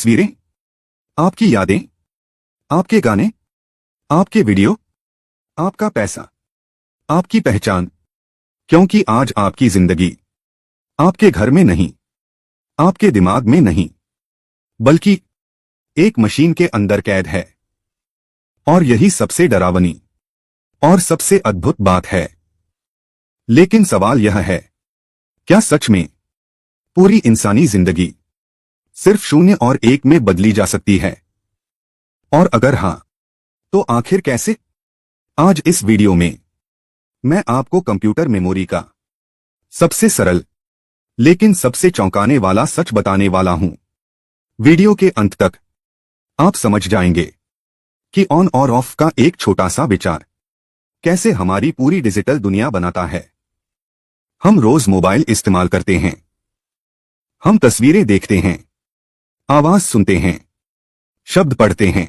तस्वीरें, आपकी यादें, आपके गाने, आपके वीडियो, आपका पैसा, आपकी पहचान। क्योंकि आज आपकी जिंदगी आपके घर में नहीं, आपके दिमाग में नहीं, बल्कि एक मशीन के अंदर कैद है। और यही सबसे डरावनी और सबसे अद्भुत बात है। लेकिन सवाल यह है, क्या सच में पूरी इंसानी जिंदगी सिर्फ 0 और 1 में बदली जा सकती है? और अगर हां, तो आखिर कैसे? आज इस वीडियो में मैं आपको कंप्यूटर मेमोरी का सबसे सरल लेकिन सबसे चौंकाने वाला सच बताने वाला हूं। वीडियो के अंत तक आप समझ जाएंगे कि ऑन और ऑफ का एक छोटा सा विचार कैसे हमारी पूरी डिजिटल दुनिया बनाता है। हम रोज मोबाइल इस्तेमाल करते हैं, हम तस्वीरें देखते हैं, आवाज सुनते हैं, शब्द पढ़ते हैं।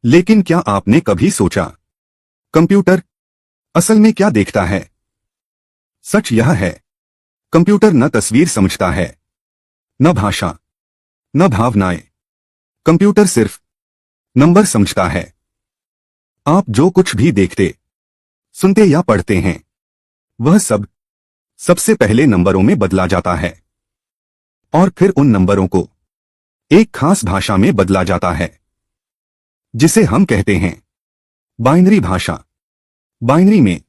लेकिन क्या आपने कभी सोचा, कंप्यूटर असल में क्या देखता है? सच यह है, कंप्यूटर न तस्वीर समझता है, न भाषा, न भावनाएं। कंप्यूटर सिर्फ नंबर समझता है। आप जो कुछ भी देखते, सुनते या पढ़ते हैं, वह सब सबसे पहले नंबरों में बदला जाता है। और फिर उन नंबरों को एक खास भाषा में बदला जाता है, जिसे हम कहते हैं बाइनरी भाषा। बाइनरी में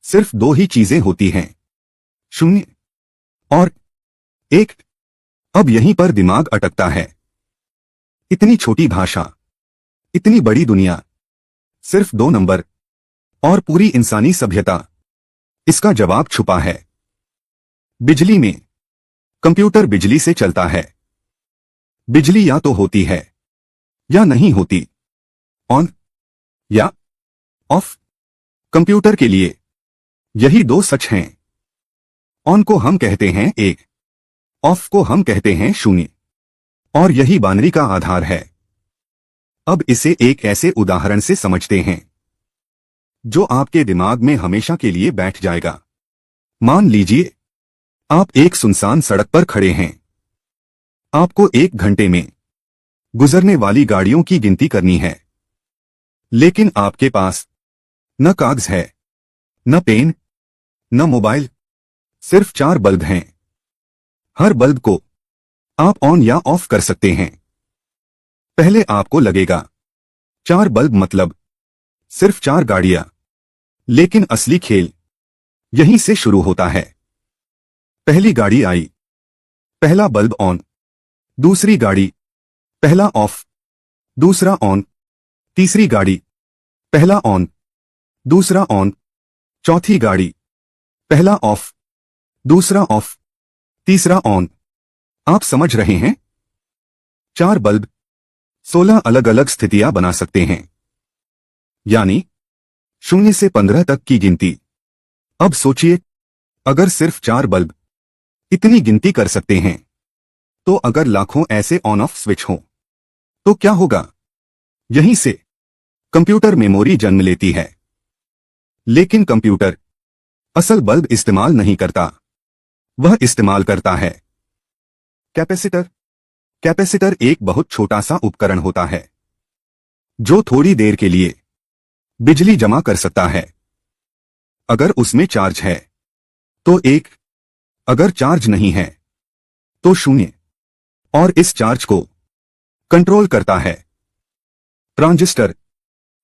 सिर्फ 2 ही चीजें होती हैं, 0 और 1। अब यहीं पर दिमाग अटकता है। इतनी छोटी भाषा, इतनी बड़ी दुनिया, सिर्फ 2 नंबर और पूरी इंसानी सभ्यता। इसका जवाब छुपा है बिजली में। कंप्यूटर बिजली से चलता है। बिजली या तो होती है या नहीं होती, ऑन या ऑफ। कंप्यूटर के लिए यही 2 सच हैं। ऑन को हम कहते हैं 1, ऑफ को हम कहते हैं 0। और यही बाइनरी का आधार है। अब इसे एक ऐसे उदाहरण से समझते हैं जो आपके दिमाग में हमेशा के लिए बैठ जाएगा। मान लीजिए आप एक सुनसान सड़क पर खड़े हैं। आपको 1 घंटे में गुजरने वाली गाड़ियों की गिनती करनी है। लेकिन आपके पास न कागज है, न पेन, न मोबाइल, सिर्फ 4 बल्ब हैं। हर बल्ब को आप ऑन या ऑफ कर सकते हैं। पहले आपको लगेगा 4 बल्ब मतलब सिर्फ 4 गाड़ियां। लेकिन असली खेल यहीं से शुरू होता है। पहली गाड़ी आई, पहला बल्ब ऑन। दूसरी गाड़ी, पहला ऑफ, दूसरा ऑन। तीसरी गाड़ी, पहला ऑन, दूसरा ऑन। चौथी गाड़ी, पहला ऑफ, दूसरा ऑफ, तीसरा ऑन। आप समझ रहे हैं? 4 बल्ब 16 अलग अलग स्थितियां बना सकते हैं, यानी 0 से 15 तक की गिनती। अब सोचिए, अगर सिर्फ 4 बल्ब इतनी गिनती कर सकते हैं, तो अगर लाखों ऐसे ऑन ऑफ स्विच हो, तो क्या होगा? यहीं से कंप्यूटर मेमोरी जन्म लेती है। लेकिन कंप्यूटर असल बल्ब इस्तेमाल नहीं करता, वह इस्तेमाल करता है कैपेसिटर। कैपेसिटर एक बहुत छोटा सा उपकरण होता है जो थोड़ी देर के लिए बिजली जमा कर सकता है। अगर उसमें चार्ज है तो 1, अगर चार्ज नहीं है तो 0। और इस चार्ज को कंट्रोल करता है ट्रांजिस्टर।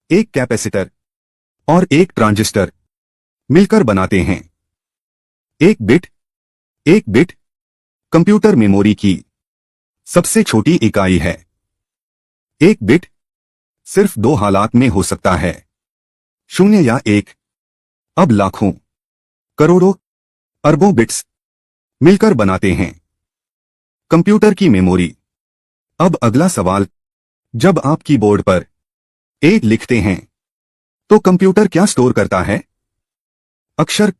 एक कैपेसिटर और एक ट्रांजिस्टर मिलकर बनाते हैं एक बिट। कंप्यूटर मेमोरी की सबसे छोटी इकाई है। एक बिट सिर्फ 2 हालात में हो सकता है, 0 या 1। अब लाखों, करोड़ों, अरबों बिट्स मिलकर बनाते हैं कंप्यूटर की मेमोरी। अब अगला सवाल, जब आप कीबोर्ड पर 1 लिखते हैं, तो कंप्यूटर क्या स्टोर करता है? अक्षर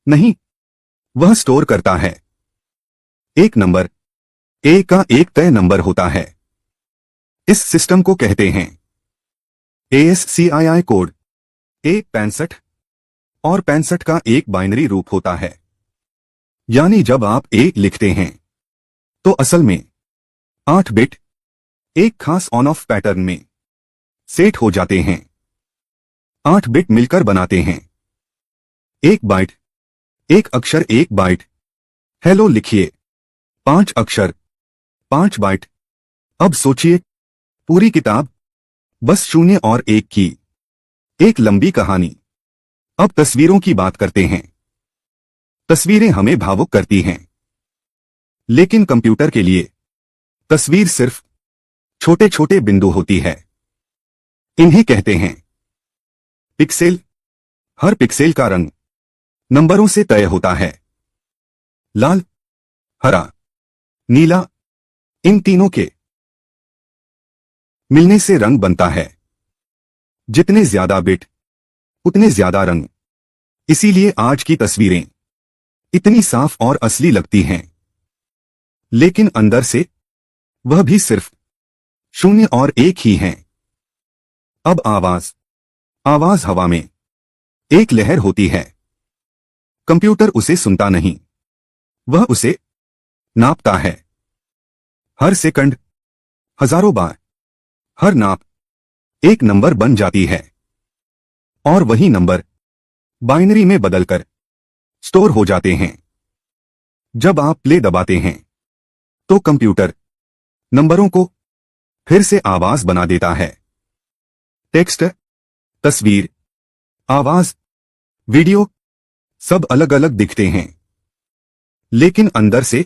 नहीं, वह स्टोर करता है एक नंबर। ए का एक तय नंबर होता है। इस सिस्टम को कहते हैं ASCII कोड। A 65 और 65 का एक बाइनरी रूप होता है। यानी जब आप A लिखते हैं, तो असल में 8 बिट एक खास ऑन ऑफ पैटर्न में सेट हो जाते हैं। 8 बिट मिलकर बनाते हैं 1 बाइट। एक अक्षर 1 बाइट। हेलो लिखिए 5 अक्षर 5 बाइट। अब सोचिए पूरी किताब बस 0 और 1 की एक लंबी कहानी। अब तस्वीरों की बात करते हैं। तस्वीरें हमें भावुक करती हैं, लेकिन कंप्यूटर के लिए तस्वीर सिर्फ छोटे छोटे बिंदु होती है। इन्हें कहते हैं पिक्सेल। हर पिक्सेल का रंग नंबरों से तय होता है। लाल, हरा, नीला, इन तीनों के मिलने से रंग बनता है। जितने ज्यादा बिट उतने ज्यादा रंग। इसीलिए आज की तस्वीरें इतनी साफ और असली लगती हैं, लेकिन अंदर से वह भी सिर्फ 0 और 1 ही हैं। अब आवाज। आवाज हवा में एक लहर होती है। कंप्यूटर उसे सुनता नहीं, वह उसे नापता है। हर सेकंड, हजारों बार हर नाप एक नंबर बन जाती है, और वही नंबर बाइनरी में बदलकर स्टोर हो जाते हैं। जब आप प्ले दबाते हैं तो कंप्यूटर नंबरों को फिर से आवाज बना देता है। टेक्स्ट, तस्वीर, आवाज, वीडियो सब अलग अलग दिखते हैं, लेकिन अंदर से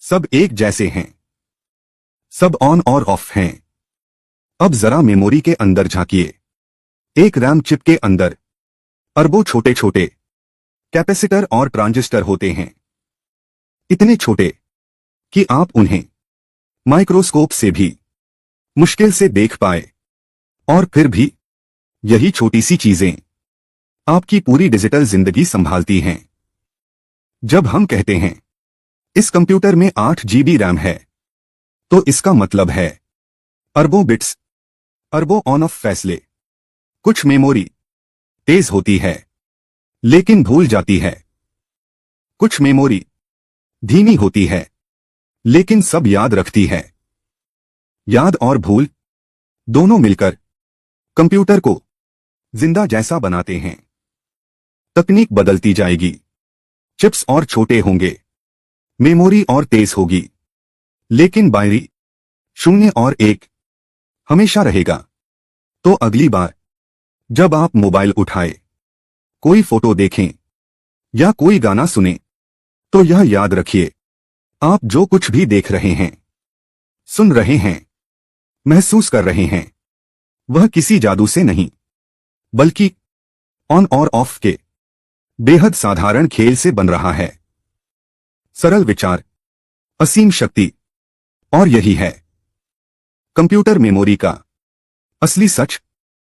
सब एक जैसे हैं। सब ऑन और ऑफ हैं। अब जरा मेमोरी के अंदर झांकिए। एक रैम चिप के अंदर अरबों छोटे छोटे कैपेसिटर और ट्रांजिस्टर होते हैं। इतने छोटे कि आप उन्हें माइक्रोस्कोप से भी मुश्किल से देख पाए। और फिर भी यही छोटी सी चीजें आपकी पूरी डिजिटल जिंदगी संभालती हैं। जब हम कहते हैं इस कंप्यूटर में 8 GB रैम है, तो इसका मतलब है अरबों बिट्स, अरबों ऑन ऑफ फैसले। कुछ मेमोरी तेज होती है लेकिन भूल जाती है। कुछ मेमोरी धीमी होती है लेकिन सब याद रखती है। याद और भूल दोनों मिलकर कंप्यूटर को जिंदा जैसा बनाते हैं। तकनीक बदलती जाएगी। चिप्स और छोटे होंगे, मेमोरी और तेज होगी, लेकिन बाइनरी 0 और 1 हमेशा रहेगा। तो अगली बार जब आप मोबाइल उठाएं, कोई फोटो देखें या कोई गाना सुने, तो यह याद रखिए, आप जो कुछ भी देख रहे हैं, सुन रहे हैं, महसूस कर रहे हैं, वह किसी जादू से नहीं, बल्कि ऑन और ऑफ के बेहद साधारण खेल से बन रहा है। सरल विचार, असीम शक्ति, और यही है कंप्यूटर मेमोरी का असली सच।